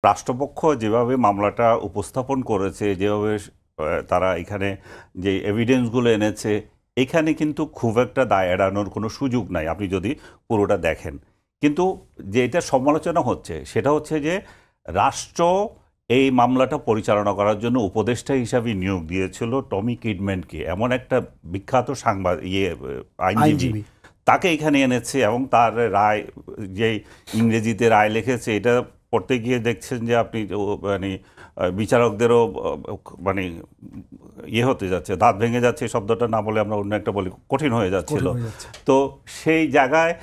রাষ্ট্রপক্ষ যেভাবে মামলাটা উপস্থাপন করেছে, যেভাবে তারা এখানে যে এভিডেন্সগুলো এনেছে, এখানে কিন্তু খুব একটা দায় এড়ানোর কোনো সুযোগ নাই আপনি যদি পুরোটা দেখেন। কিন্তু যে এটা সমালোচনা হচ্ছে সেটা হচ্ছে যে রাষ্ট্র এই মামলাটা পরিচালনা করার জন্য উপদেষ্টা হিসাবে নিয়োগ দিয়েছিল টমি কিডম্যানকে, এমন একটা বিখ্যাত আইনজীবী। আইনজীবী। তাকে এখানে এনেছে এবং তার রায়, যে ইংরেজিতে রায় লিখেছে, এটা পড়তে গিয়ে দেখছেন যে আপনি মানে বিচারকদেরও মানে হতে যাচ্ছে, দাঁত ভেঙে যাচ্ছে, শব্দটা না বলে আমরা অন্য একটা বলি, কঠিন হয়ে যাচ্ছিল। তো সেই জায়গায়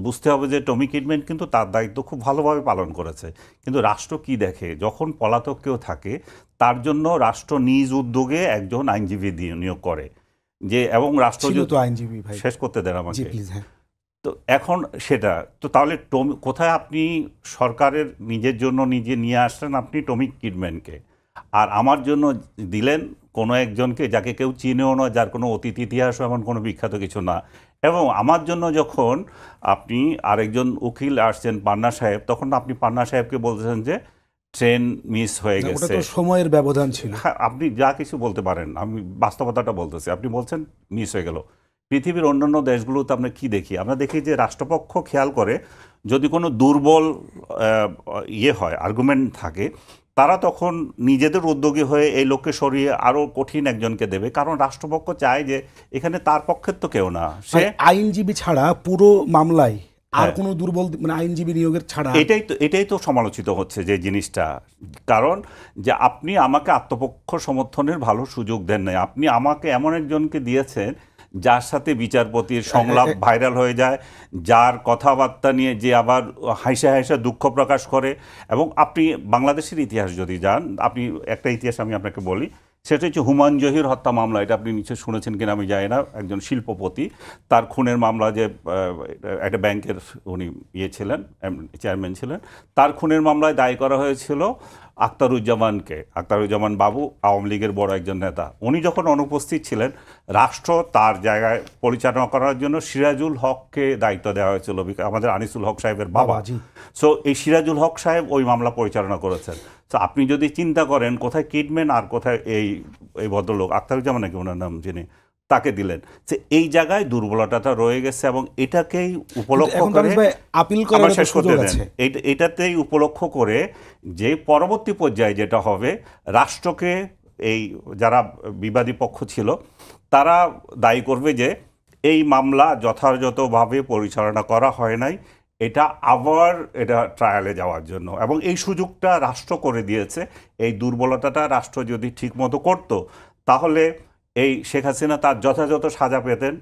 বুঝতে হবে যে টমি কিডম্যান কিন্তু তার দায়িত্ব খুব ভালোভাবে পালন করেছে। কিন্তু রাষ্ট্র কি দেখে, যখন পলাতক কেউ থাকে তার জন্য রাষ্ট্র নিজ উদ্যোগে একজন আইনজীবী নিয়োগ করে, যে এবং রাষ্ট্র আইনজীবী ভাই শেষ করতে দেন আমাকে। হ্যাঁ। তো এখন সেটা তো তাহলে কোথায় আপনি সরকারের নিজের জন্য নিজে নিয়ে আসলেন আপনি টমি কিডম্যানকে, আর আমার জন্য দিলেন কোনো একজনকে যাকে কেউ চিনেও না, যার কোনো অতীত ইতিহাসও এমন কোনো বিখ্যাত কিছু না। এবং আমার জন্য যখন আপনি আরেকজন উকিল আসছেন পান্না সাহেব, তখন আপনি পান্না সাহেবকে বলতেছেন যে ট্রেন মিস হয়ে গেছে, সময়ের ব্যবধান ছিল। হ্যাঁ, আপনি যা কিছু বলতে পারেন, আমি বাস্তবতাটা বলতেছি, আপনি বলছেন মিস হয়ে গেল। পৃথিবীর অন্যান্য দেশগুলোতে আমরা কি দেখি, আমরা দেখি যে রাষ্ট্রপক্ষ খেয়াল করে যদি কোনো দুর্বল হয়, আর্গুমেন্ট থাকে, তারা তখন নিজেদের উদ্যোগী হয়ে এই লোককে সরিয়ে আরও কঠিন একজনকে দেবে, কারণ রাষ্ট্রপক্ষ চায় যে এখানে তার পক্ষের তো কেউ না, সে আইনজীবী ছাড়া পুরো মামলায় আর কোনো দুর্বল মানে আইনজীবী নিয়োগের ছাড়া। এটাই তো সমালোচিত হচ্ছে যে জিনিসটা, কারণ যে আপনি আমাকে আত্মপক্ষ সমর্থনের ভালো সুযোগ দেন নাই, আপনি আমাকে এমন একজনকে দিয়েছেন যার সাথে বিচারপতির সংলাপ ভাইরাল হয়ে যায়, যার কথাবার্তা নিয়ে যে আবার হাসা হাসা দুঃখ প্রকাশ করে। এবং আপনি বাংলাদেশের ইতিহাস যদি যান, আপনি একটা ইতিহাস আমি আপনাকে বলি, সেটা হচ্ছে হুমায়ুন জহির হত্যা মামলা। এটা আপনি নিশ্চয়ই শুনেছেন কিনা আমি জানি না। একজন শিল্পপতি, তার খুনের মামলা, যে একটা ব্যাংকের উনি ছিলেন, চেয়ারম্যান ছিলেন, তার খুনের মামলায় দায়ী করা হয়েছিল আখতারুজ্জামানকে। আখতারুজ্জামান বাবু আওয়ামী লীগের বড় একজন নেতা। উনি যখন অনুপস্থিত ছিলেন, রাষ্ট্র তার জায়গায় পরিচালনা করার জন্য সিরাজুল হককে দায়িত্ব দেওয়া হয়েছিল, আমাদের আনিসুল হক সাহেবের বাবা। সো এই সিরাজুল হক সাহেব ওই মামলা পরিচালনা করেছেন। তো আপনি যদি চিন্তা করেন কোথায় কিডম্যান আর কোথায় এই ভদ্রলোক আখতারুজ্জামান নাকি ওনার নাম, যিনি তাকে দিলেন, যে এই জায়গায় দুর্বলতাটা রয়ে গেছে। এবং এটাকেই উপলক্ষ করে আবার শেষ করতে দেন, এটাতেই উপলক্ষ করে যে পরবর্তী পর্যায়ে যেটা হবে, রাষ্ট্রকে এই যারা বিবাদী পক্ষ ছিল তারা দায়ী করবে যে এই মামলা যথাযথভাবে পরিচালনা করা হয় নাই, এটা আবার ট্রায়ালে যাওয়ার জন্য। এবং এই সুযোগটা রাষ্ট্র করে দিয়েছে। এই দুর্বলতাটা রাষ্ট্র যদি ঠিকমতো করতো, তাহলে এই শেখ হাসিনা তার যথাযথ সাজা পেতেন।